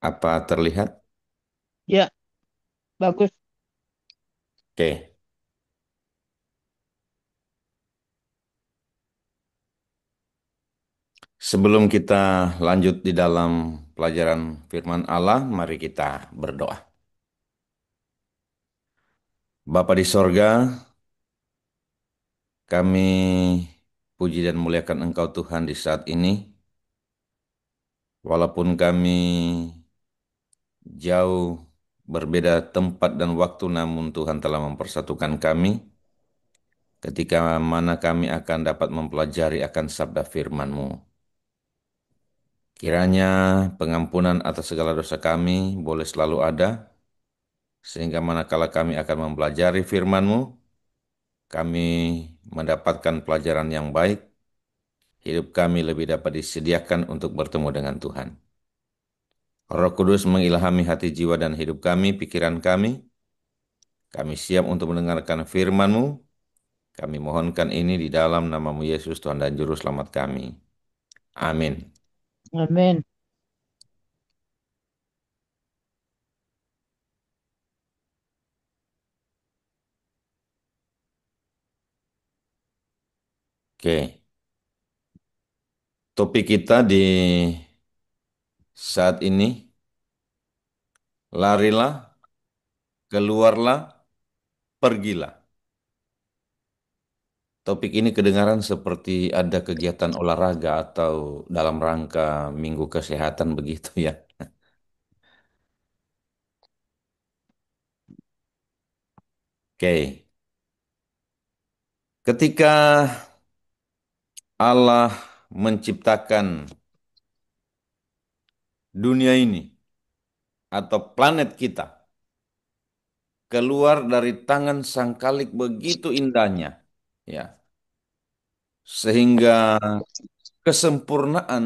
Apa terlihat? Ya, bagus. Oke. Sebelum kita lanjut di dalam pelajaran firman Allah, mari kita berdoa. Bapa di sorga, kami puji dan muliakan Engkau Tuhan di saat ini. Walaupun kami jauh berbeda tempat dan waktu, namun Tuhan telah mempersatukan kami. Ketika mana kami akan dapat mempelajari akan sabda firman-Mu. Kiranya pengampunan atas segala dosa kami boleh selalu ada, sehingga manakala kami akan mempelajari firman-Mu, kami mendapatkan pelajaran yang baik, hidup kami lebih dapat disediakan untuk bertemu dengan Tuhan. Roh Kudus mengilhami hati jiwa dan hidup kami, pikiran kami. Kami siap untuk mendengarkan firman-Mu. Kami mohonkan ini di dalam nama-Mu Yesus, Tuhan dan Juru Selamat kami. Amin. Amin. Oke, topik kita di saat ini, larilah, keluarlah, pergilah. Topik ini kedengaran seperti ada kegiatan olahraga atau dalam rangka Minggu Kesehatan begitu ya. Oke, ketika Allah menciptakan dunia ini atau planet kita keluar dari tangan Sang Khalik begitu indahnya, ya, sehingga kesempurnaan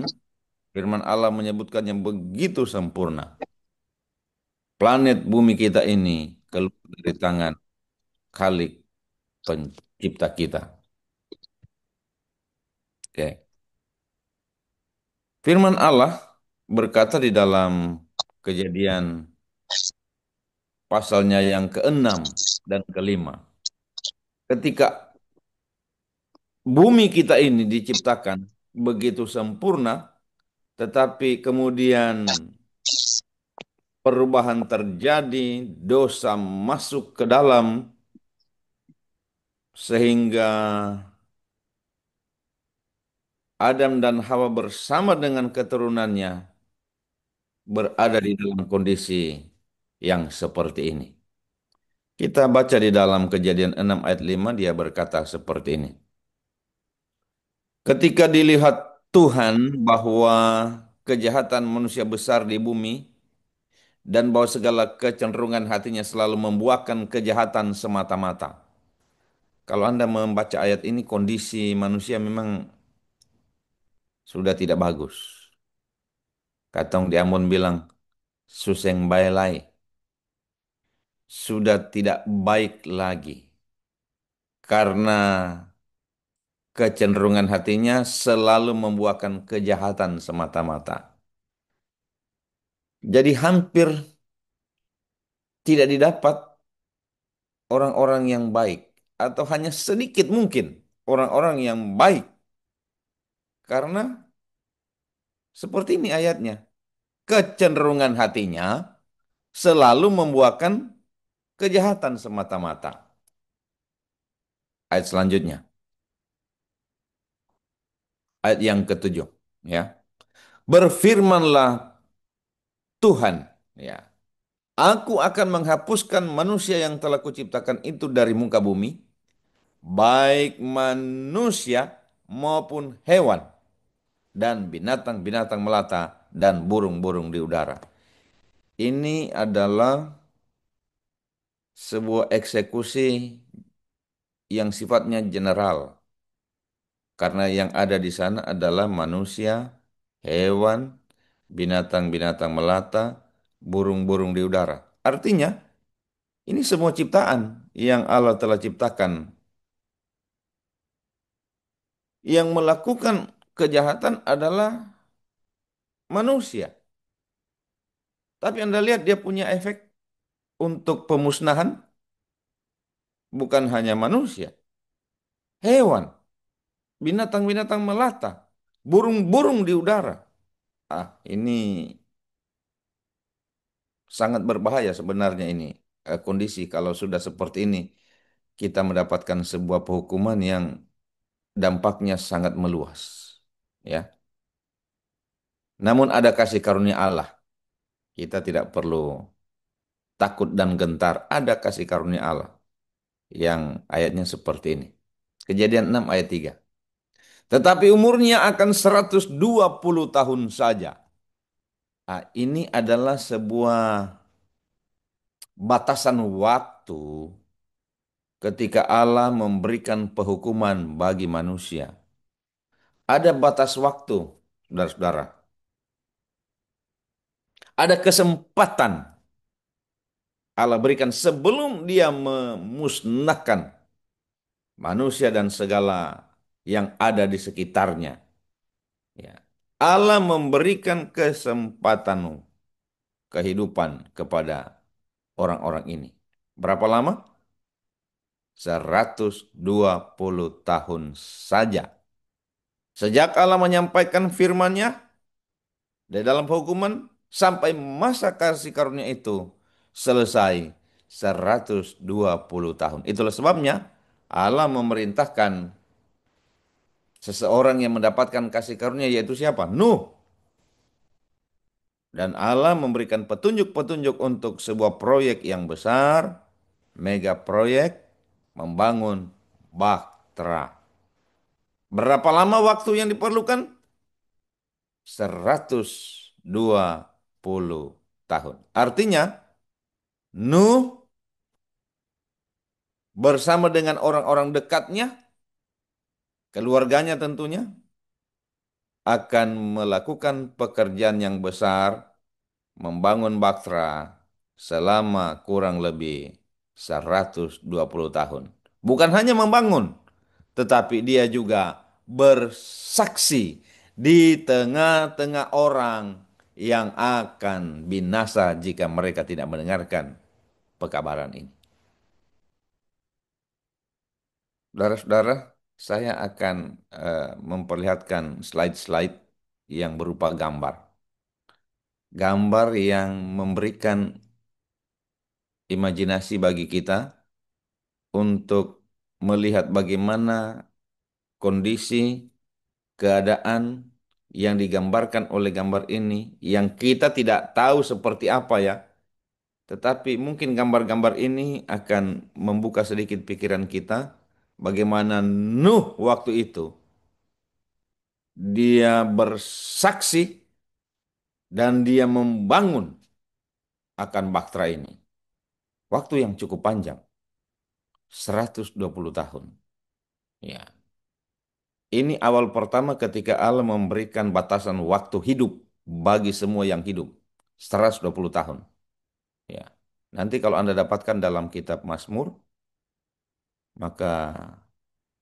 firman Allah menyebutkannya begitu sempurna. Planet bumi kita ini keluar dari tangan Khalik pencipta kita. Oke. Firman Allah berkata di dalam Kejadian pasalnya yang keenam dan kelima. Ketika bumi kita ini diciptakan begitu sempurna, tetapi kemudian perubahan terjadi, dosa masuk ke dalam, sehingga Adam dan Hawa bersama dengan keturunannya berada di dalam kondisi yang seperti ini. Kita baca di dalam Kejadian 6 ayat 5, dia berkata seperti ini. Ketika dilihat Tuhan bahwa kejahatan manusia besar di bumi dan bahwa segala kecenderungan hatinya selalu membuahkan kejahatan semata-mata. Kalau Anda membaca ayat ini, kondisi manusia memang sudah tidak bagus. Katong di Ambon bilang, suseng baelai, sudah tidak baik lagi. Karena kecenderungan hatinya selalu membuahkan kejahatan semata-mata. Jadi hampir tidak didapat orang-orang yang baik. Atau hanya sedikit mungkin orang-orang yang baik. Karena seperti ini ayatnya. Kecenderungan hatinya selalu membuahkan kejahatan semata-mata. Ayat selanjutnya. Ayat yang ketujuh. Ya. Berfirmanlah Tuhan. Ya. Aku akan menghapuskan manusia yang telah kuciptakan itu dari muka bumi, baik manusia maupun hewan, dan binatang-binatang melata, dan burung-burung di udara. Ini adalah sebuah eksekusi yang sifatnya general, karena yang ada di sana adalah manusia, hewan, binatang-binatang melata, burung-burung di udara. Artinya, ini semua ciptaan yang Allah telah ciptakan. Yang melakukan kejahatan adalah manusia. Tapi Anda lihat dia punya efek untuk pemusnahan bukan hanya manusia, hewan, binatang-binatang melata, burung-burung di udara. Ini sangat berbahaya sebenarnya ini kondisi kalau sudah seperti ini kita mendapatkan sebuah penghukuman yang dampaknya sangat meluas. Ya. Namun ada kasih karunia Allah. Kita tidak perlu takut dan gentar. Ada kasih karunia Allah yang ayatnya seperti ini. Kejadian 6 ayat 3. Tetapi umurnya akan 120 tahun saja. Ini adalah sebuah batasan waktu ketika Allah memberikan penghukuman bagi manusia. Ada batas waktu, saudara-saudara. Ada kesempatan Allah berikan sebelum dia memusnahkan manusia dan segala yang ada di sekitarnya. Ya. Allah memberikan kesempatan kehidupan kepada orang-orang ini. Berapa lama? 120 tahun saja. Sejak Allah menyampaikan firman-Nya di dalam hukuman sampai masa kasih karunia itu selesai 120 tahun. Itulah sebabnya Allah memerintahkan seseorang yang mendapatkan kasih karunia yaitu siapa? Nuh. Dan Allah memberikan petunjuk-petunjuk untuk sebuah proyek yang besar, mega proyek, membangun Bahtera. Berapa lama waktu yang diperlukan? 120 tahun. Artinya, Nuh bersama dengan orang-orang dekatnya, keluarganya tentunya, akan melakukan pekerjaan yang besar, membangun Bahtera selama kurang lebih 120 tahun. Bukan hanya membangun, tetapi dia juga bersaksi di tengah-tengah orang yang akan binasa jika mereka tidak mendengarkan pekabaran ini. Saudara-saudara, saya akan memperlihatkan slide-slide yang berupa gambar. Gambar yang memberikan imajinasi bagi kita untuk melihat bagaimana kondisi, keadaan yang digambarkan oleh gambar ini, yang kita tidak tahu seperti apa ya, tetapi mungkin gambar-gambar ini akan membuka sedikit pikiran kita, bagaimana Nuh waktu itu, dia bersaksi dan dia membangun akan bahtera ini. Waktu yang cukup panjang, 120 tahun. Ya. Ini awal pertama ketika Allah memberikan batasan waktu hidup bagi semua yang hidup. 120 tahun. Ya. Nanti kalau Anda dapatkan dalam kitab Mazmur, maka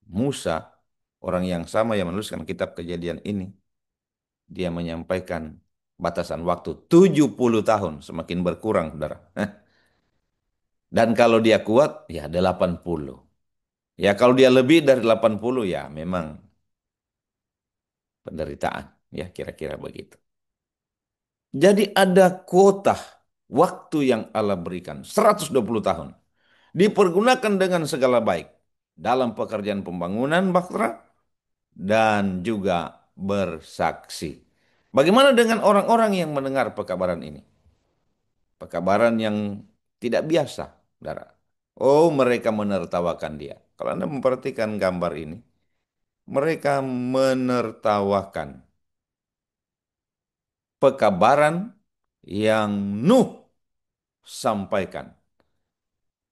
Musa, orang yang sama yang menuliskan kitab Kejadian ini, dia menyampaikan batasan waktu 70 tahun, semakin berkurang, saudara. Dan kalau dia kuat, ya 80. Ya kalau dia lebih dari 80, ya memang penderitaan. Ya kira-kira begitu. Jadi ada kuota waktu yang Allah berikan, 120 tahun. Dipergunakan dengan segala baik dalam pekerjaan pembangunan Bahtera dan juga bersaksi. Bagaimana dengan orang-orang yang mendengar pekabaran ini? Pekabaran yang tidak biasa, saudara. Oh, mereka menertawakan dia. Kalau Anda memperhatikan gambar ini, mereka menertawakan pekabaran yang Nuh sampaikan.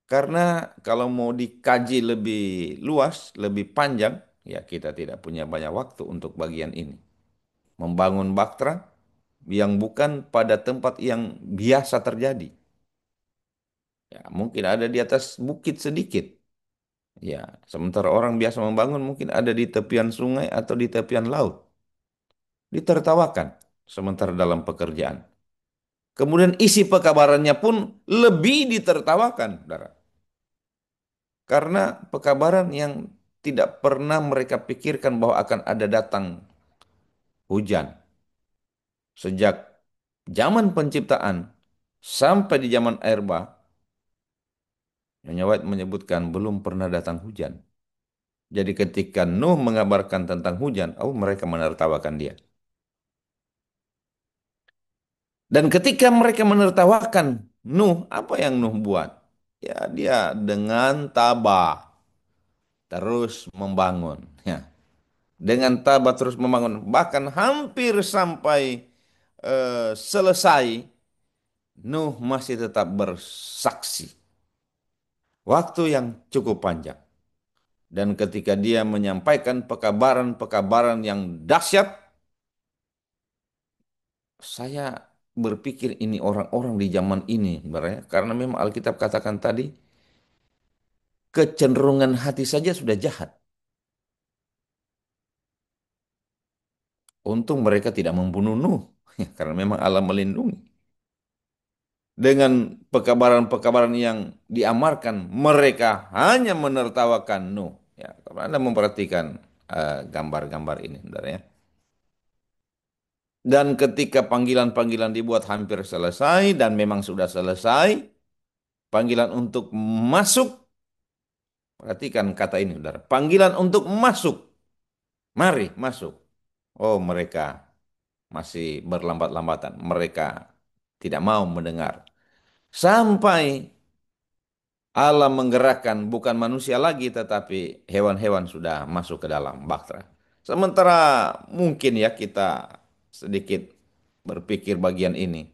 Karena kalau mau dikaji lebih luas, lebih panjang, ya kita tidak punya banyak waktu untuk bagian ini. Membangun baktera yang bukan pada tempat yang biasa terjadi. Ya, mungkin ada di atas bukit sedikit. Ya, sementara orang biasa membangun mungkin ada di tepian sungai atau di tepian laut. Ditertawakan sementara dalam pekerjaan. Kemudian isi pekabarannya pun lebih ditertawakan, saudara. Karena pekabaran yang tidak pernah mereka pikirkan bahwa akan ada datang hujan. Sejak zaman penciptaan sampai di zaman air bah, Nyonya White menyebutkan belum pernah datang hujan. Jadi ketika Nuh mengabarkan tentang hujan, oh mereka menertawakan dia. Dan ketika mereka menertawakan Nuh, apa yang Nuh buat? Ya dia dengan tabah terus membangun. Ya, dengan tabah terus membangun. Bahkan hampir sampai selesai, Nuh masih tetap bersaksi. Waktu yang cukup panjang. Dan ketika dia menyampaikan pekabaran-pekabaran yang dahsyat, saya berpikir ini orang-orang di zaman ini, sebenarnya. Karena memang Alkitab katakan tadi, kecenderungan hati saja sudah jahat. Untung mereka tidak membunuh Nuh, karena memang Allah melindungi. Dengan pekabaran-pekabaran yang diamarkan, mereka hanya menertawakan Nuh. Ya, kalau Anda memperhatikan gambar-gambar ini, saudara ya. Dan ketika panggilan-panggilan dibuat hampir selesai dan memang sudah selesai, panggilan untuk masuk, perhatikan kata ini, saudara. Panggilan untuk masuk, mari masuk. Oh, mereka masih berlambat-lambatan. Mereka tidak mau mendengar. Sampai Allah menggerakkan bukan manusia lagi, tetapi hewan-hewan sudah masuk ke dalam bahtera. Sementara mungkin ya kita sedikit berpikir bagian ini.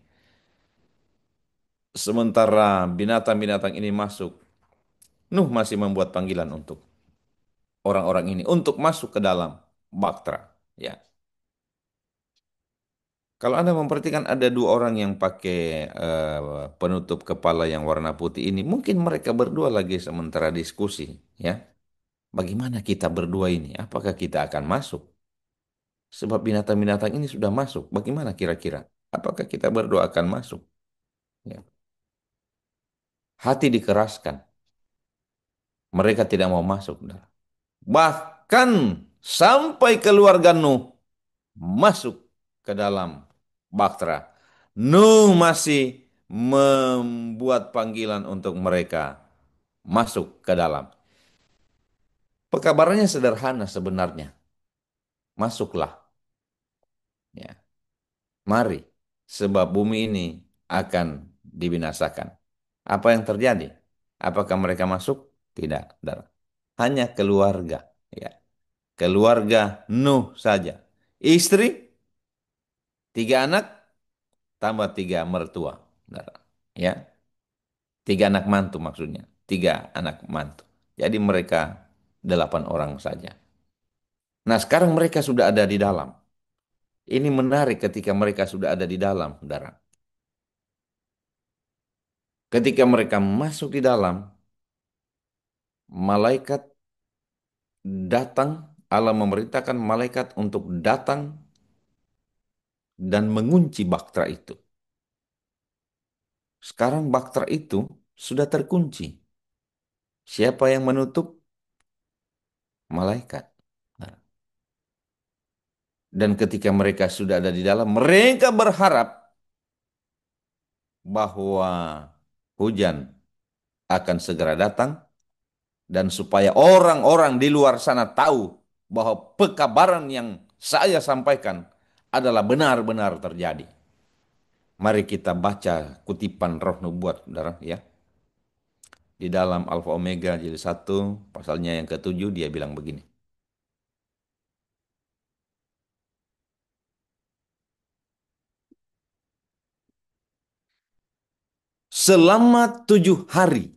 Sementara binatang-binatang ini masuk, Nuh masih membuat panggilan untuk orang-orang ini untuk masuk ke dalam bahtera. Ya, kalau Anda memperhatikan ada dua orang yang pakai penutup kepala yang warna putih ini, mungkin mereka berdua lagi sementara diskusi, ya. Bagaimana kita berdua ini? Apakah kita akan masuk? Sebab binatang-binatang ini sudah masuk. Bagaimana kira-kira? Apakah kita berdua akan masuk? Ya. Hati dikeraskan. Mereka tidak mau masuk, saudara. Bahkan sampai keluarga Nuh masuk ke dalam bahtera. Nuh masih membuat panggilan untuk mereka masuk ke dalam. Pekabarannya sederhana sebenarnya. Masuklah, ya. Mari, sebab bumi ini akan dibinasakan. Apa yang terjadi? Apakah mereka masuk? Tidak, saudara. Hanya keluarga, ya. Keluarga Nuh saja. Istri, tiga anak, tambah tiga mertua, saudara. Ya, tiga anak mantu maksudnya. Tiga anak mantu. Jadi mereka 8 orang saja. Nah, sekarang mereka sudah ada di dalam. Ini menarik ketika mereka sudah ada di dalam, saudara. Ketika mereka masuk di dalam, malaikat datang, Allah memerintahkan malaikat untuk datang dan mengunci bahtera itu. Sekarang bahtera itu sudah terkunci. Siapa yang menutup? Malaikat. Nah, dan ketika mereka sudah ada di dalam, mereka berharap bahwa hujan akan segera datang dan supaya orang-orang di luar sana tahu bahwa pekabaran yang saya sampaikan adalah benar-benar terjadi. Mari kita baca kutipan Roh Nubuat, saudara, ya. Di dalam Alfa Omega jilid 1, pasalnya yang ketujuh, dia bilang begini. Selama 7 hari.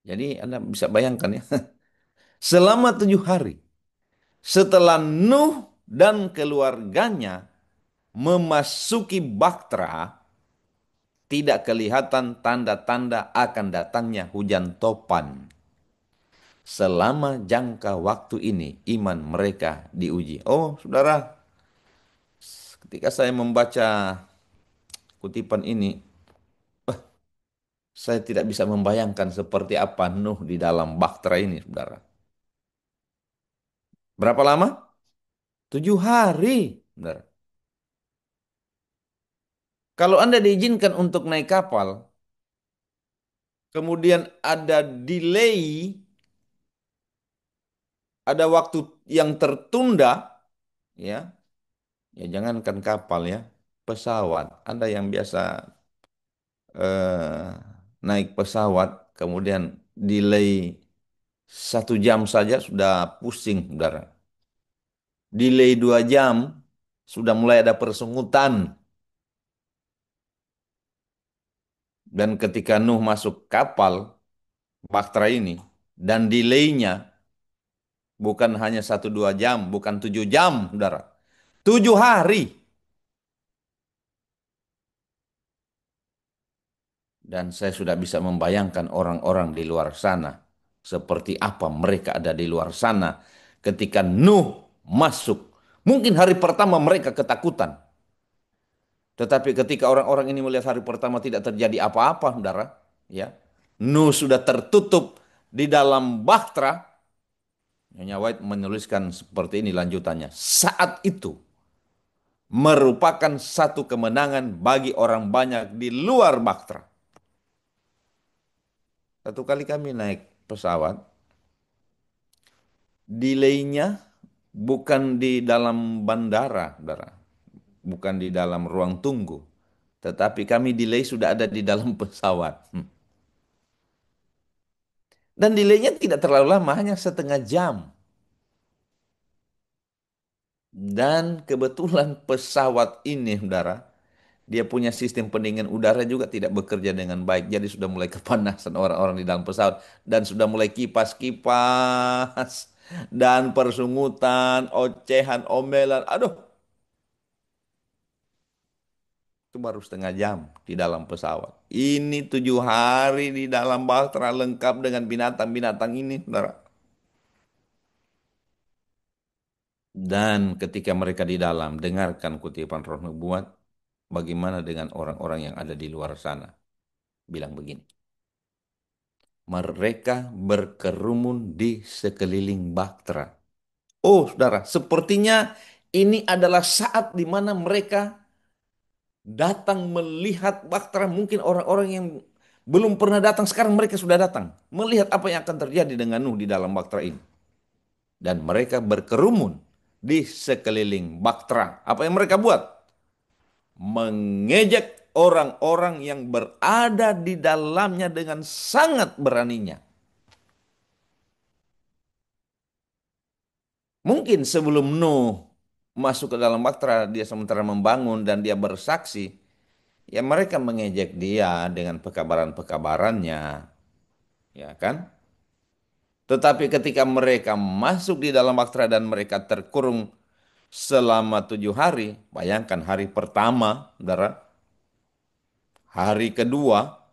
Jadi Anda bisa bayangkan ya. Selama 7 hari. Setelah Nuh dan keluarganya memasuki bahtera, tidak kelihatan tanda-tanda akan datangnya hujan topan. Selama jangka waktu ini, iman mereka diuji. Oh, saudara, ketika saya membaca kutipan ini, saya tidak bisa membayangkan seperti apa Nuh di dalam bahtera ini, saudara. Berapa lama? 7 hari, saudara. Kalau Anda diizinkan untuk naik kapal, kemudian ada delay, ada waktu yang tertunda, ya, ya jangankan kapal ya, pesawat. Anda yang biasa eh, naik pesawat, kemudian delay 1 jam saja sudah pusing, saudara. Delay 2 jam, sudah mulai ada persungutan. Dan ketika Nuh masuk kapal, Bahtera ini, dan delaynya bukan hanya 1 2 jam, bukan 7 jam, saudara. 7 hari. Dan saya sudah bisa membayangkan orang-orang di luar sana. Seperti apa mereka ada di luar sana ketika Nuh masuk. Mungkin hari pertama mereka ketakutan. Tetapi ketika orang-orang ini melihat hari pertama tidak terjadi apa-apa, saudara, ya, Nuh sudah tertutup di dalam bahtera. Nyonya White menuliskan seperti ini lanjutannya. Saat itu merupakan satu kemenangan bagi orang banyak di luar bahtera. Satu kali kami naik pesawat, delaynya bukan di dalam bandara, saudara. Bukan di dalam ruang tunggu. Tetapi kami delay sudah ada di dalam pesawat. Dan delaynya tidak terlalu lama, hanya 1/2 jam. Dan kebetulan pesawat ini, saudara, dia punya sistem pendingin udara juga tidak bekerja dengan baik. Jadi sudah mulai kepanasan orang-orang di dalam pesawat. Dan sudah mulai kipas-kipas. Dan persungutan, ocehan, omelan. Aduh, itu baru 1/2 jam di dalam pesawat. Ini 7 hari di dalam bahtera lengkap dengan binatang-binatang ini, saudara. Dan ketika mereka di dalam, dengarkan kutipan Roh Nubuat, bagaimana dengan orang-orang yang ada di luar sana. Bilang begini, mereka berkerumun di sekeliling bahtera. Oh, saudara, sepertinya ini adalah saat di mana mereka datang melihat bahtera. Mungkin orang-orang yang belum pernah datang, sekarang mereka sudah datang. Melihat apa yang akan terjadi dengan Nuh di dalam bahtera ini. Dan mereka berkerumun di sekeliling bahtera. Apa yang mereka buat? Mengejek orang-orang yang berada di dalamnya dengan sangat beraninya. Mungkin sebelum Nuh masuk ke dalam bahtera, dia sementara membangun dan dia bersaksi, ya mereka mengejek dia dengan pekabaran-pekabarannya, ya kan? Tetapi ketika mereka masuk di dalam bahtera dan mereka terkurung selama 7 hari, bayangkan hari pertama, saudara, hari kedua,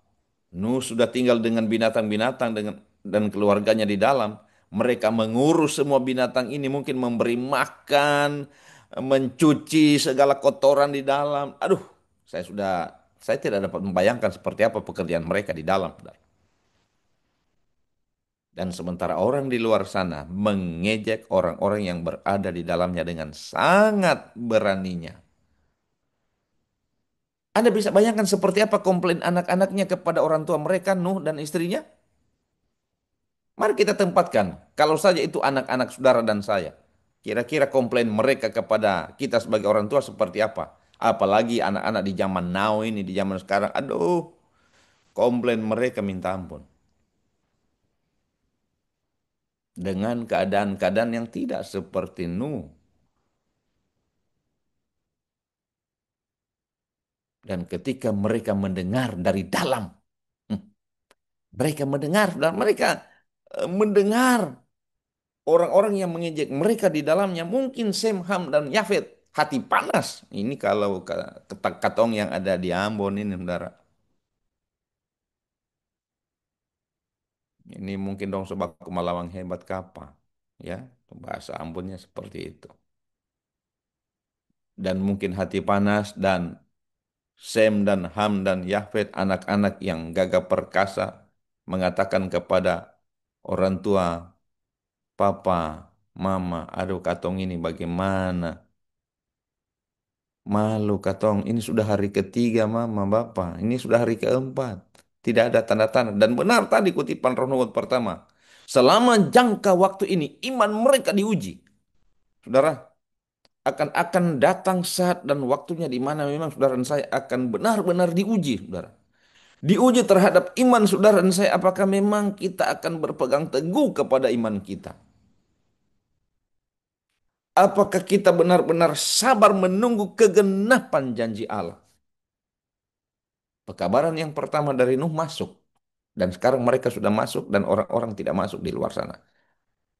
Nuh sudah tinggal dengan binatang-binatang dengan dan keluarganya di dalam. Mereka mengurus semua binatang ini, mungkin memberi makan, mencuci segala kotoran di dalam. Aduh, saya tidak dapat membayangkan seperti apa pekerjaan mereka di dalam, saudara. Dan sementara orang di luar sana mengejek orang-orang yang berada di dalamnya dengan sangat beraninya. Anda bisa bayangkan seperti apa komplain anak-anaknya kepada orang tua mereka, Nuh dan istrinya? Mari kita tempatkan, kalau saja itu anak-anak saudara dan saya. Kira-kira komplain mereka kepada kita sebagai orang tua seperti apa? Apalagi anak-anak di zaman now ini, di zaman sekarang. Aduh, komplain mereka minta ampun. Dengan keadaan-keadaan yang tidak seperti Nuh. Dan ketika mereka mendengar dari dalam, hmm, mereka mendengar dan mereka mendengar orang-orang yang mengejek mereka di dalamnya, mungkin Sem, Ham, dan Yafet, hati panas. Ini kalau katong yang ada di Ambon ini, saudara. Ini mungkin dong sebab kemalawang hebat kapa. Ya, bahasa Ambonnya seperti itu. Dan mungkin hati panas dan Sem dan Ham dan Yafet, anak-anak yang gagah perkasa, mengatakan kepada orang tua, papa, mama, aduh katong ini bagaimana? Malu katong, ini sudah hari ketiga mama, bapak, ini sudah hari keempat. Tidak ada tanda-tanda. Dan benar tadi kutipan Roh Nubuat pertama. Selama jangka waktu ini, iman mereka diuji. Saudara, akan datang saat dan waktunya di mana memang saudara dan saya akan benar-benar diuji, saudara. Diuji terhadap iman saudara dan saya, apakah memang kita akan berpegang teguh kepada iman kita? Apakah kita benar-benar sabar menunggu kegenapan janji Allah? Pekabaran yang pertama dari Nuh masuk. Dan sekarang mereka sudah masuk dan orang-orang tidak masuk di luar sana.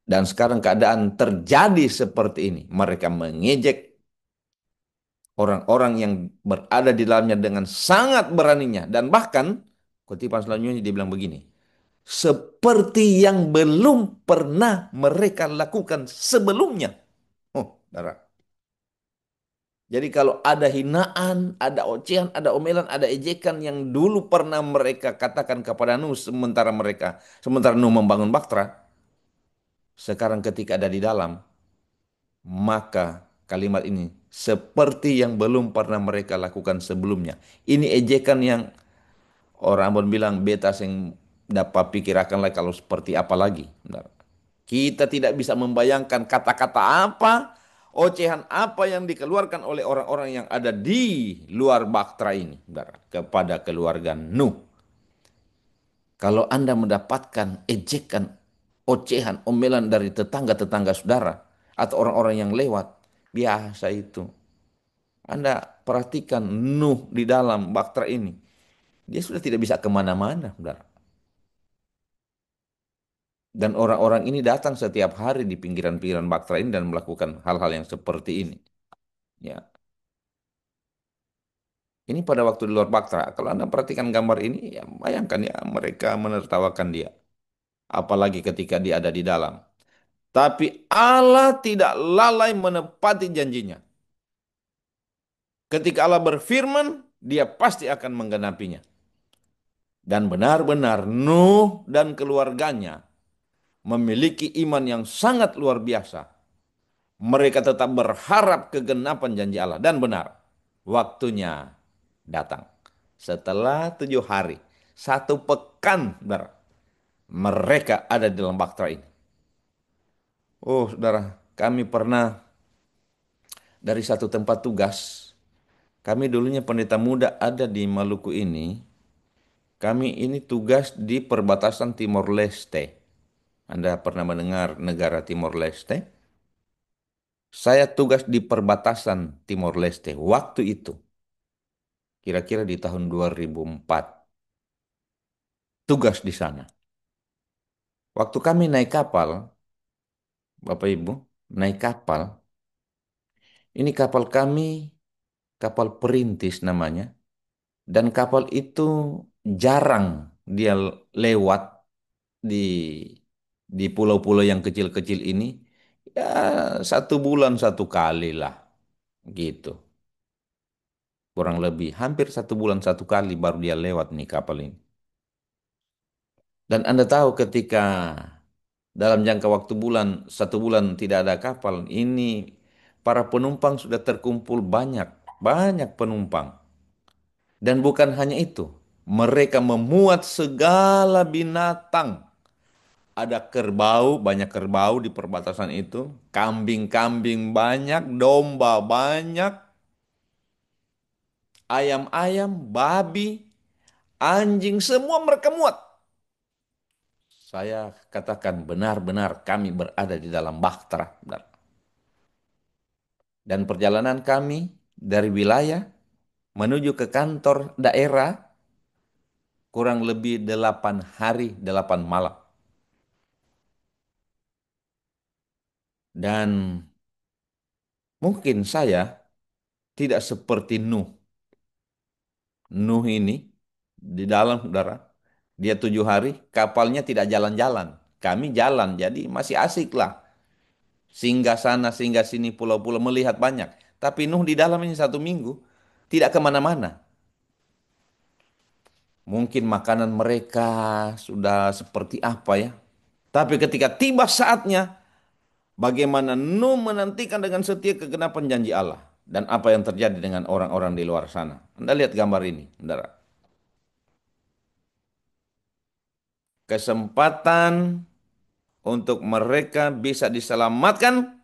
Dan sekarang keadaan terjadi seperti ini. Mereka mengejek orang-orang yang berada di dalamnya dengan sangat beraninya. Dan bahkan kutipan selanjutnya dia bilang begini. Seperti yang belum pernah mereka lakukan sebelumnya. Oh, darah. Jadi kalau ada hinaan, ada ocehan, ada omelan, ada ejekan yang dulu pernah mereka katakan kepada Nuh sementara Nuh membangun bahtera, sekarang ketika ada di dalam, maka kalimat ini seperti yang belum pernah mereka lakukan sebelumnya. Ini ejekan yang orang pun bilang beta yang dapat pikirakan lagi kalau seperti apa lagi. Benar. Kita tidak bisa membayangkan kata-kata apa, ocehan apa yang dikeluarkan oleh orang-orang yang ada di luar bahtera ini, saudara, kepada keluarga Nuh. Kalau Anda mendapatkan ejekan, ocehan, omelan dari tetangga-tetangga saudara atau orang-orang yang lewat, biasa itu. Anda perhatikan Nuh di dalam bahtera ini. Dia sudah tidak bisa kemana-mana, saudara. Dan orang-orang ini datang setiap hari di pinggiran-pinggiran bahtera ini dan melakukan hal-hal yang seperti ini. Ya, ini pada waktu di luar bahtera. Kalau Anda perhatikan gambar ini, ya bayangkan ya mereka menertawakan dia. Apalagi ketika dia ada di dalam. Tapi Allah tidak lalai menepati janjinya. Ketika Allah berfirman, dia pasti akan menggenapinya. Dan benar-benar Nuh dan keluarganya memiliki iman yang sangat luar biasa. Mereka tetap berharap kegenapan janji Allah. Dan benar, waktunya datang. Setelah 7 hari, 1 pekan, saudara, mereka ada di dalam bahtera ini. Oh, saudara, kami pernah dari satu tempat tugas. Kami dulunya pendeta muda ada di Maluku ini. Kami ini tugas di perbatasan Timor Leste. Anda pernah mendengar negara Timor Leste? Saya tugas di perbatasan Timor Leste waktu itu. Kira-kira di tahun 2004. Tugas di sana. Waktu kami naik kapal, Bapak Ibu, naik kapal. Ini kapal kami, kapal perintis namanya. Dan kapal itu jarang dia lewat di pulau-pulau yang kecil-kecil ini. Ya 1 bulan 1 kali lah, gitu. Kurang lebih hampir 1 bulan 1 kali baru dia lewat nih kapal ini. Dan Anda tahu ketika dalam jangka waktu 1 bulan tidak ada kapal, ini para penumpang sudah terkumpul banyak, banyak penumpang. Dan bukan hanya itu, mereka memuat segala binatang. Ada kerbau, banyak kerbau di perbatasan itu, kambing-kambing banyak, domba banyak, ayam-ayam, babi, anjing, semua mereka muat. Saya katakan benar-benar kami berada di dalam bahtera. Dan perjalanan kami dari wilayah menuju ke kantor daerah kurang lebih 8 hari, 8 malam. Dan mungkin saya tidak seperti Nuh. Nuh ini di dalam, saudara, dia 7 hari, kapalnya tidak jalan-jalan. Kami jalan, jadi masih asik lah. Singgah sana, singgah sini, pulau-pulau, melihat banyak. Tapi Nuh di dalam ini 1 minggu, tidak kemana-mana. Mungkin makanan mereka sudah seperti apa ya. Tapi ketika tiba saatnya, bagaimana Nuh menantikan dengan setia kegenapan janji Allah. Dan apa yang terjadi dengan orang-orang di luar sana. Anda lihat gambar ini, saudara. Kesempatan untuk mereka bisa diselamatkan,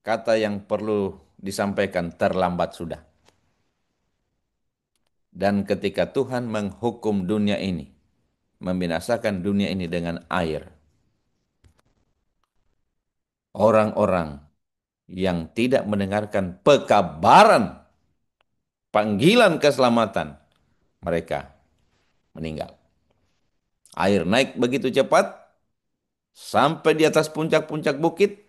kata yang perlu disampaikan terlambat sudah. Dan ketika Tuhan menghukum dunia ini, membinasakan dunia ini dengan air, orang-orang yang tidak mendengarkan pekabaran panggilan keselamatan, mereka meninggal. Air naik begitu cepat sampai di atas puncak-puncak bukit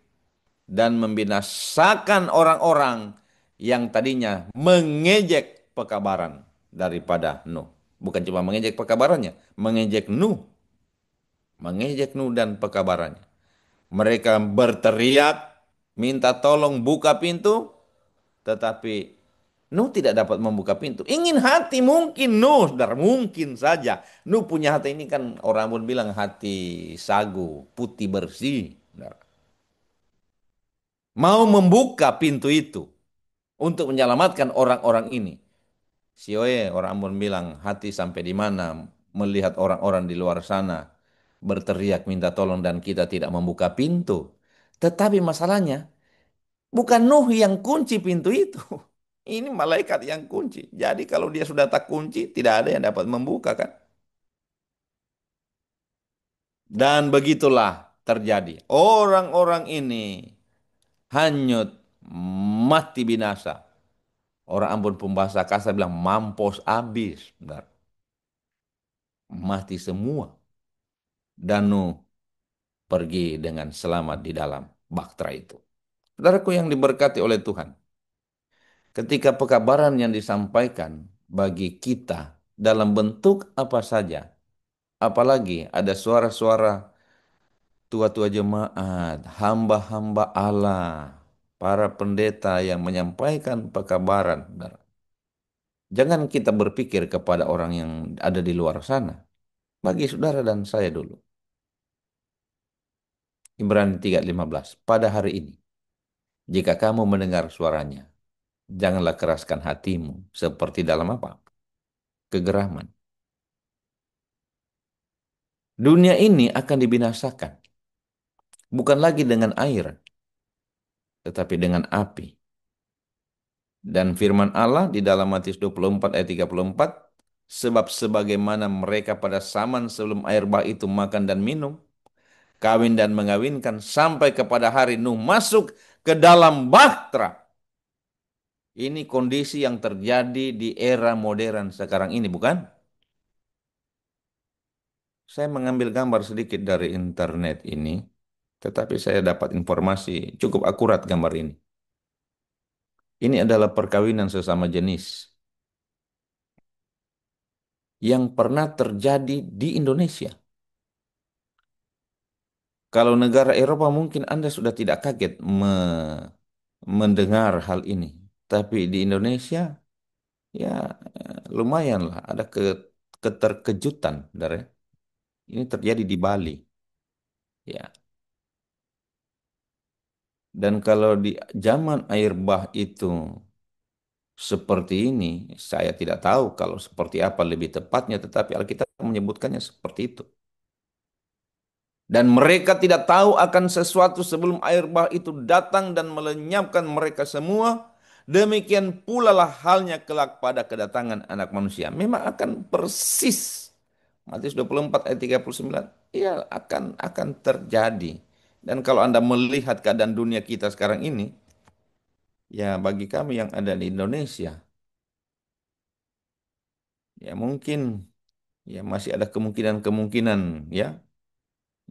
dan membinasakan orang-orang yang tadinya mengejek pekabaran daripada Nuh. Bukan cuma mengejek pekabarannya, mengejek Nuh, dan pekabarannya. Mereka berteriak, minta tolong buka pintu, tetapi Nuh tidak dapat membuka pintu. Ingin hati mungkin Nuh, saudara, mungkin saja. Nuh punya hati ini kan orang pun bilang hati sagu, putih bersih, saudara. Mau membuka pintu itu untuk menyelamatkan orang-orang ini. Sioe, orang Ambon bilang hati sampai di mana melihat orang-orang di luar sana berteriak minta tolong dan kita tidak membuka pintu. Tetapi masalahnya bukan Nuh yang kunci pintu itu. Ini malaikat yang kunci. Jadi kalau dia sudah tak kunci, tidak ada yang dapat membuka kan. Dan begitulah terjadi. Orang-orang ini hanyut, mati binasa. Orang Ambon pembahasa kasar bilang mampus habis. Benar. Mati semua. Dan Nuh pergi dengan selamat di dalam bahtera itu. Saudaraku yang diberkati oleh Tuhan. Ketika pekabaran yang disampaikan bagi kita dalam bentuk apa saja, apalagi ada suara-suara tua-tua jemaat, hamba-hamba Allah, para pendeta yang menyampaikan pekabaran. Jangan kita berpikir kepada orang yang ada di luar sana. Bagi saudara dan saya dulu. Ibrani 3:15. Pada hari ini, jika kamu mendengar suaranya, janganlah keraskan hatimu seperti dalam apa? Kegeraman. Dunia ini akan dibinasakan. Bukan lagi dengan air, tetapi dengan api. Dan firman Allah di dalam Matius 24 ayat 34, sebab sebagaimana mereka pada zaman sebelum air bah itu makan dan minum, kawin dan mengawinkan sampai kepada hari Nuh masuk ke dalam bahtera. Ini kondisi yang terjadi di era modern sekarang ini, bukan? Saya mengambil gambar sedikit dari internet ini, tetapi saya dapat informasi cukup akurat gambar ini. Ini adalah perkawinan sesama jenis yang pernah terjadi di Indonesia. Kalau negara Eropa mungkin Anda sudah tidak kaget mendengar hal ini. Tapi di Indonesia ya lumayan lah ada keterkejutan dari ini terjadi di Bali. Ya. Dan kalau di zaman air bah itu seperti ini, saya tidak tahu kalau seperti apa lebih tepatnya, tetapi Alkitab menyebutkannya seperti itu. Dan mereka tidak tahu akan sesuatu sebelum air bah itu datang dan melenyapkan mereka semua. Demikian pula lah halnya kelak pada kedatangan anak manusia. Memang akan persis. Matius 24 ayat 39. Ya akan terjadi. Dan kalau Anda melihat keadaan dunia kita sekarang ini, ya bagi kami yang ada di Indonesia, ya mungkin ya masih ada kemungkinan-kemungkinan ya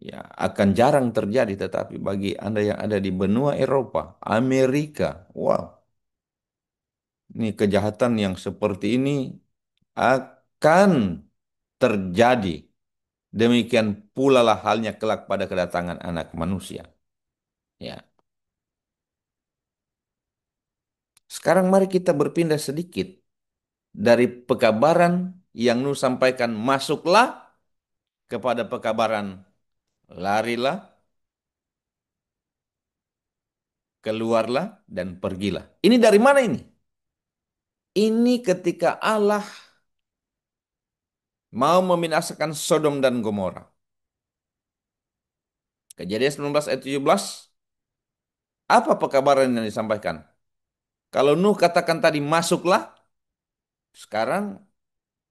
ya akan jarang terjadi, tetapi bagi Anda yang ada di benua Eropa, Amerika, wow, ini kejahatan yang seperti ini akan terjadi. Demikian pula lah halnya kelak pada kedatangan anak manusia. Ya. Sekarang mari kita berpindah sedikit dari pekabaran yang Nuh sampaikan, masuklah kepada pekabaran, larilah, keluarlah, dan pergilah. Ini dari mana ini? Ini ketika Allah mau membinasakan Sodom dan Gomora. Kejadian 19 ayat 17, apa pekabaran yang disampaikan? Kalau Nuh katakan tadi masuklah, sekarang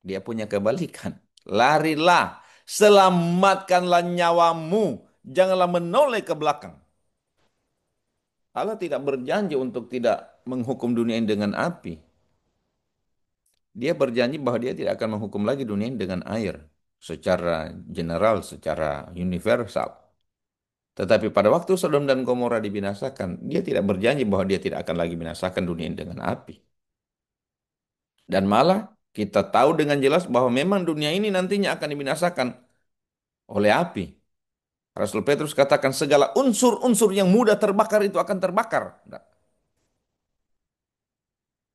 dia punya kebalikan. Larilah, selamatkanlah nyawamu, janganlah menoleh ke belakang. Allah tidak berjanji untuk tidak menghukum dunia ini dengan api. Dia berjanji bahwa dia tidak akan menghukum lagi dunia ini dengan air. Secara general, secara universal. Tetapi pada waktu Sodom dan Gomora dibinasakan, dia tidak berjanji bahwa dia tidak akan lagi binasakan dunia ini dengan api. Dan malah kita tahu dengan jelas bahwa memang dunia ini nantinya akan dibinasakan oleh api. Rasul Petrus katakan segala unsur-unsur yang mudah terbakar itu akan terbakar. Nah,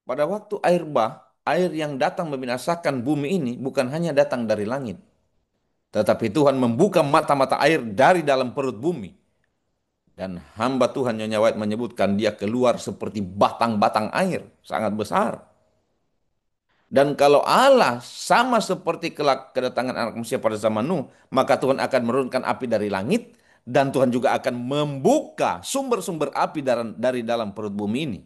pada waktu air bah, air yang datang membinasakan bumi ini bukan hanya datang dari langit. Tetapi Tuhan membuka mata-mata air dari dalam perut bumi. Dan hamba Tuhan Nyonya White menyebutkan dia keluar seperti batang-batang air. Sangat besar. Dan kalau Allah sama seperti kelak kedatangan anak manusia pada zaman Nuh, maka Tuhan akan menurunkan api dari langit dan Tuhan juga akan membuka sumber-sumber api dari dalam perut bumi ini.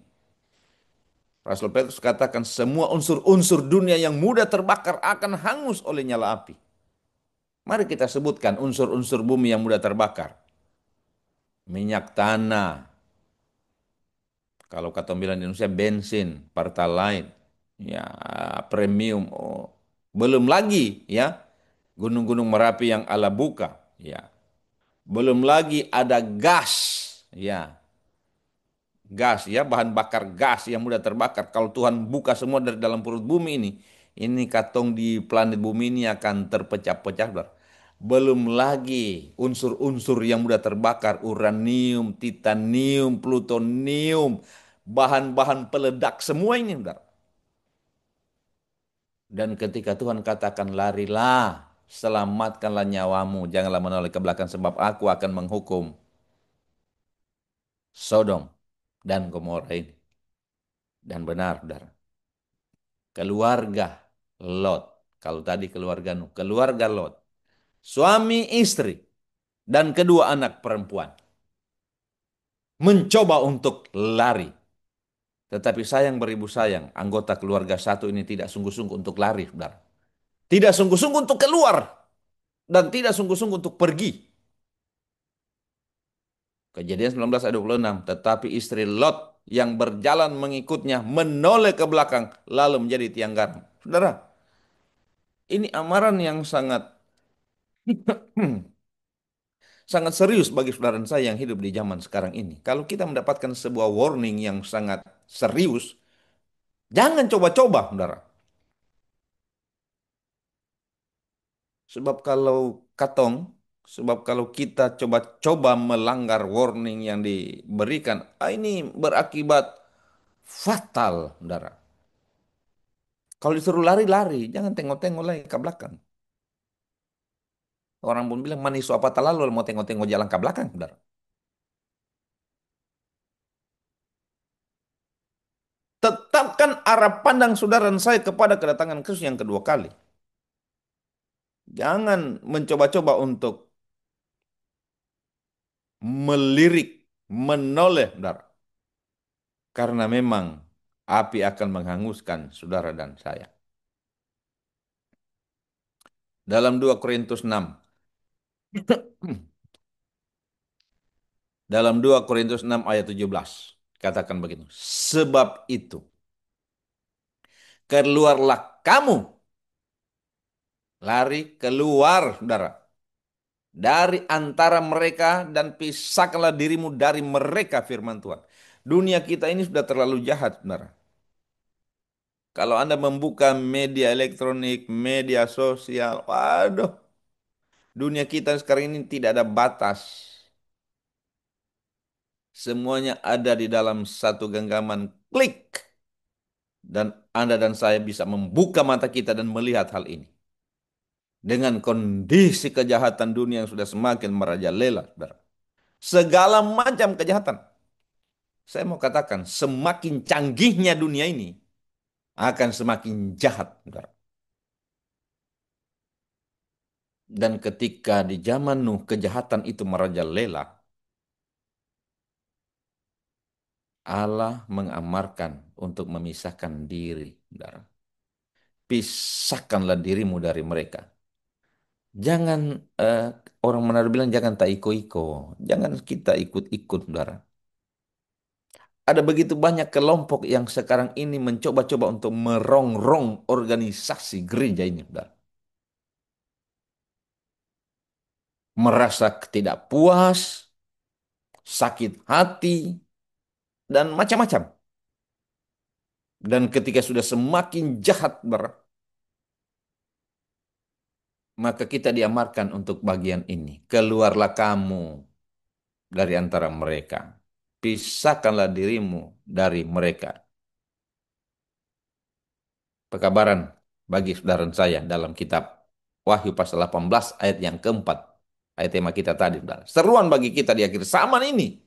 Rasul Petrus katakan semua unsur-unsur dunia yang mudah terbakar akan hangus oleh nyala api. Mari kita sebutkan unsur-unsur bumi yang mudah terbakar. Minyak tanah, kalau kata bilang di Indonesia bensin, pertalite, ya premium. Oh. Belum lagi ya gunung-gunung Merapi yang Allah buka, ya. Belum lagi ada gas, ya. Gas ya, bahan bakar gas yang mudah terbakar. Kalau Tuhan buka semua dari dalam perut bumi ini katong di planet bumi ini akan terpecah-pecah, Saudara. Belum lagi unsur-unsur yang mudah terbakar, uranium, titanium, plutonium, bahan-bahan peledak semua ini, Saudara. Dan ketika Tuhan katakan larilah, selamatkanlah nyawamu, janganlah menoleh ke belakang sebab aku akan menghukum Sodom dan Gomora ini. Dan benar, Saudara. Keluarga Lot. Kalau tadi keluarga Nuh, keluarga Lot. Suami istri dan kedua anak perempuan. Mencoba untuk lari. Tetapi sayang beribu sayang, anggota keluarga satu ini tidak sungguh-sungguh untuk lari, saudara. Tidak sungguh-sungguh untuk keluar. Dan tidak sungguh-sungguh untuk pergi. Kejadian 19 ayat 26. Tetapi istri Lot yang berjalan mengikutnya menoleh ke belakang lalu menjadi tiang garam. Saudara, ini amaran yang sangat sangat serius bagi saudara dan saya yang hidup di zaman sekarang ini. Kalau kita mendapatkan sebuah warning yang sangat serius, jangan coba-coba, saudara. Sebab kalau katong, sebab kalau kita coba-coba melanggar warning yang diberikan, ini berakibat fatal, saudara. Kalau disuruh lari-lari, jangan tengok-tengok lagi ke belakang. Orang pun bilang, manis apa lalu mau tengok-tengok jalan ke belakang, saudara. Tetapkan arah pandang saudara dan saya kepada kedatangan Kristus yang kedua kali. Jangan mencoba-coba untuk melirik, menoleh, saudara. Karena memang api akan menghanguskan saudara dan saya. Dalam 2 Korintus 6, dalam 2 Korintus 6 ayat 17, katakan begitu. Sebab itu, keluarlah kamu, lari keluar, saudara, dari antara mereka dan pisahkanlah dirimu dari mereka, firman Tuhan. Dunia kita ini sudah terlalu jahat, saudara. Kalau Anda membuka media elektronik, media sosial, waduh, dunia kita sekarang ini tidak ada batas. Semuanya ada di dalam satu genggaman klik. Dan Anda dan saya bisa membuka mata kita dan melihat hal ini. Dengan kondisi kejahatan dunia yang sudah semakin merajalela, saudara. Segala macam kejahatan. Saya mau katakan, semakin canggihnya dunia ini akan semakin jahat, saudara. Dan ketika di zaman Nuh kejahatan itu merajalela, Allah mengamarkan untuk memisahkan diri, saudara. Pisahkanlah dirimu dari mereka. Jangan, eh, orang Manado bilang jangan tak iko-iko. Jangan kita ikut-ikut, saudara. Ada begitu banyak kelompok yang sekarang ini mencoba-coba untuk merongrong organisasi gereja ini, saudara. Merasa tidak puas, sakit hati, dan macam-macam. Dan ketika sudah semakin jahat, maka kita diamarkan untuk bagian ini. Keluarlah kamu dari antara mereka. Pisahkanlah dirimu dari mereka. Pekabaran bagi saudara saya dalam kitab Wahyu pasal 18 ayat yang keempat. Ayat tema kita tadi, saudara. Seruan bagi kita di akhir zaman ini.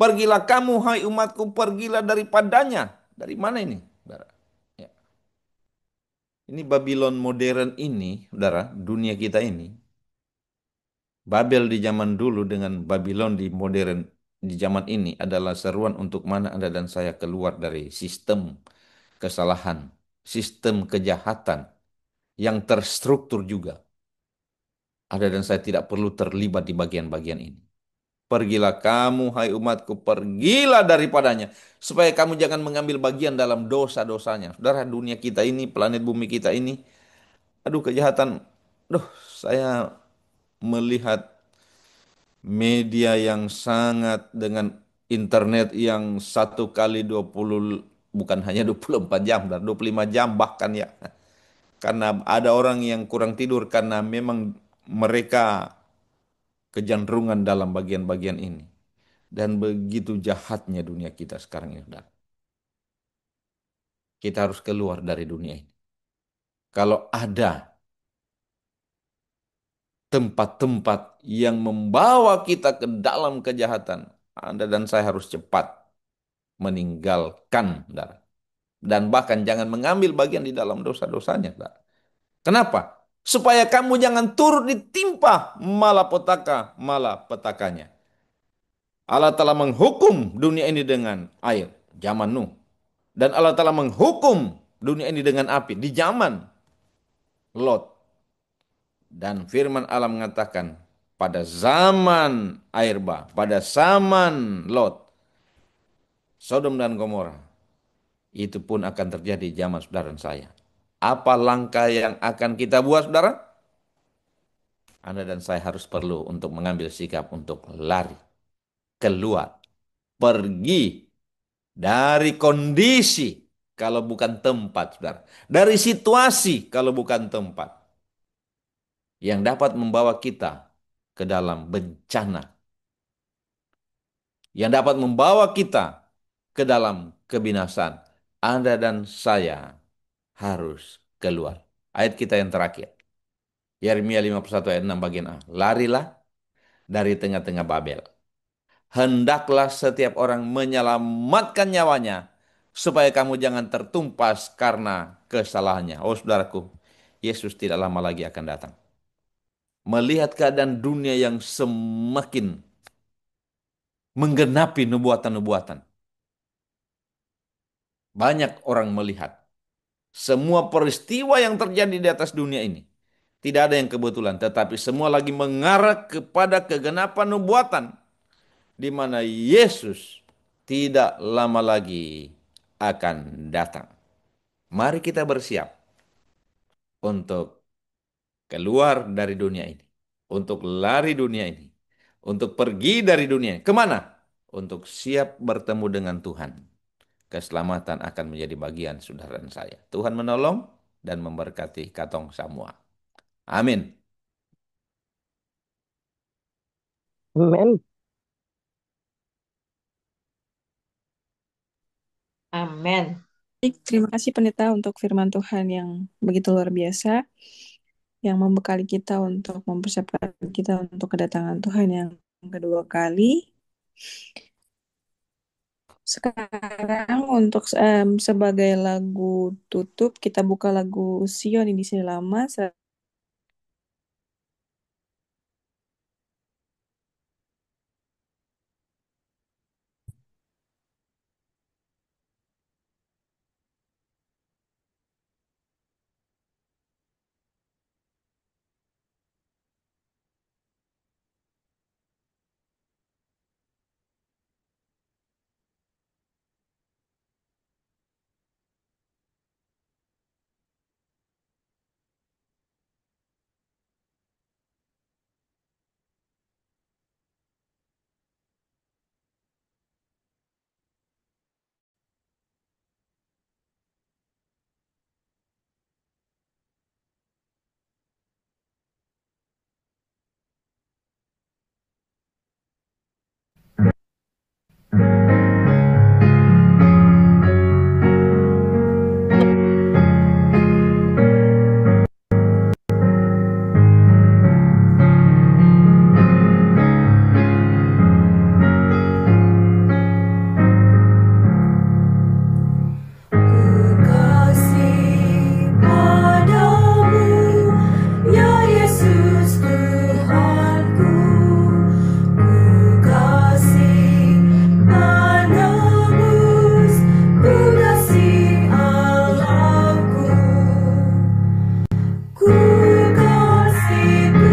Pergilah kamu, hai umatku, pergilah daripadanya. Dari mana ini, saudara? Ya. Ini Babylon modern ini, saudara, dunia kita ini. Babel di zaman dulu dengan Babylon di modern di zaman ini adalah seruan untuk mana Anda dan saya keluar dari sistem kesalahan, sistem kejahatan yang terstruktur juga. Anda dan saya tidak perlu terlibat di bagian-bagian ini. Pergilah kamu, hai umatku, pergilah daripadanya. Supaya kamu jangan mengambil bagian dalam dosa-dosanya. Saudara, dunia kita ini, planet bumi kita ini, aduh kejahatan. Duh, saya melihat media yang sangat dengan internet yang satu kali 20, bukan hanya 24 jam, dan 25 jam bahkan ya. Karena ada orang yang kurang tidur karena memang mereka kecenderungan dalam bagian-bagian ini. Dan begitu jahatnya dunia kita sekarang ini, saudara. Kita harus keluar dari dunia ini. Kalau ada tempat-tempat yang membawa kita ke dalam kejahatan, Anda dan saya harus cepat meninggalkan, saudara. Dan bahkan jangan mengambil bagian di dalam dosa-dosanya, saudara. Kenapa? Supaya kamu jangan turut ditimpa malapetaka malapetakanya. Allah telah menghukum dunia ini dengan air, zaman Nuh. Dan Allah telah menghukum dunia ini dengan api di zaman Lot. Dan firman Allah mengatakan, pada zaman air bah, pada zaman Lot, Sodom dan Gomora, itu pun akan terjadi zaman saudara dan saya. Apa langkah yang akan kita buat, saudara? Anda dan saya harus perlu untuk mengambil sikap untuk lari, keluar, pergi dari kondisi kalau bukan tempat, saudara. Dari situasi kalau bukan tempat yang dapat membawa kita ke dalam bencana, yang dapat membawa kita ke dalam kebinasan. Anda dan saya harus keluar. Ayat kita yang terakhir. Yeremia 51 ayat 6 bagian A. Larilah dari tengah-tengah Babel. Hendaklah setiap orang menyelamatkan nyawanya supaya kamu jangan tertumpas karena kesalahannya. Oh saudaraku, Yesus tidak lama lagi akan datang. Melihat keadaan dunia yang semakin menggenapi nubuatan-nubuatan. Banyak orang melihat semua peristiwa yang terjadi di atas dunia ini. Tidak ada yang kebetulan, tetapi semua lagi mengarah kepada kegenapan nubuatan di mana Yesus tidak lama lagi akan datang. Mari kita bersiap untuk keluar dari dunia ini, untuk lari dunia ini, untuk pergi dari dunia ini. Kemana? Untuk siap bertemu dengan Tuhan. Keselamatan akan menjadi bagian saudara dan saya. Tuhan menolong dan memberkati katong semua. Amin. Amin. Amin. Baik, terima kasih Pendeta untuk firman Tuhan yang begitu luar biasa, yang membekali kita untuk mempersiapkan kita untuk kedatangan Tuhan yang kedua kali. Sekarang untuk sebagai lagu tutup, kita buka lagu Sion di sini lama.